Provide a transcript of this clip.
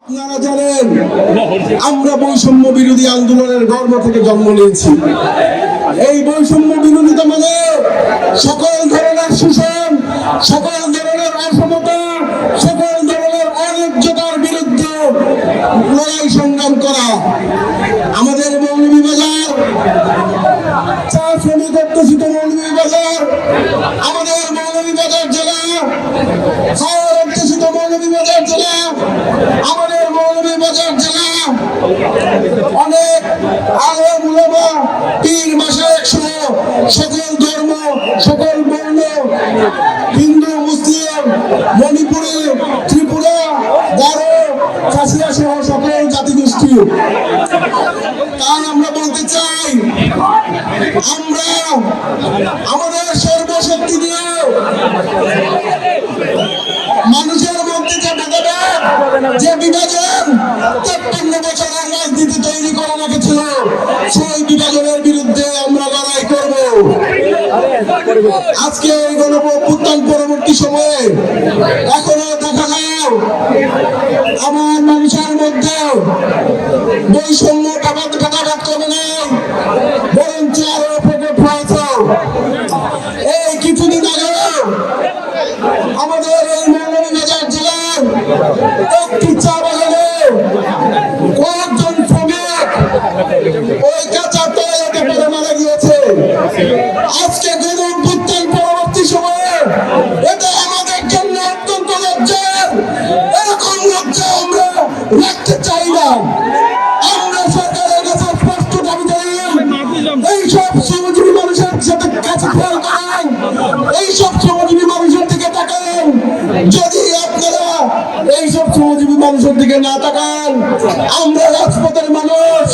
আপনারা জানেন আমরা বৈষম্য বিরোধী আন্দোলনের গর্ভ থেকে জন্ম নিয়েছি। এই বৈষম্য বিরোধিতা মানে সকল ধরনের শোষণ, সকল ধরনের অসমতা, সকল ধরনের অন্যায্যতার বিরুদ্ধে লড়াই সংগ্রাম করা। আমাদের মৌলভীবাজার চা শ্রমিক অধ্যুষিত মৌলভীবাজার, আমাদের মৌলভীবাজার জেলা ছায়া অধ্যুষিত মৌলভীবাজার জেলা, আমাদের মৌলভীবাজার জেলা অনেক আলেম উলামা পীর মাশায়েখ সহ সকল ধর্ম, সকল বর্ণ, হিন্দু মুসলিম, মণিপুরী, ত্রিপুরা, গারো, খাসিয়া সহ সকল জাতিগোষ্ঠী। তাই আমরা বলতে চাই, আমরা আমাদের সর্বশক্তি দিয়ে মানুষের মধ্যে যে ভেদাভেদ, যে বিভাজন 53 বছরের রাজনীতি তৈরি করা রেখেছিল, সেই বিভাজনের বিরুদ্ধে আমরা লড়াই করব। আজকে এই গণঅভ্যুত্থান পরবর্তী সময়ে এখনো দেখা যায় আমার মানুষের মধ্যে বৈষম্য ভেদাভেদ কমে নেই, বরঞ্চ আরো প্রকট হয়েছে। এই কিছুদিন আগে আমাদের এই মৌলভীবাজার জেলার একটি চা বাগানে কয়েকজন শ্রমিক ওই কাঁচা তৈরিতে পড়ে মারা গিয়েছে। আজকে গণঅভ্যুত্থান পরবর্তী সময়ে এটা আমাদের জন্য অত্যন্ত লজ্জার। এরকম লজ্জা আমরা রাখতে চাই না। আমরা সরকারের কাছে স্পষ্ট দাবি জানাই, এইসব শ্রমজীবী মানুষের সাথে কাছে খেয়াল করেন, এইসব শ্রমজীবী মানুষের দিকে তাকান। যদি আপনারা এইসব শ্রমজীবী মানুষের দিকে না তাকান, আমরা রাজপথের মানুষ,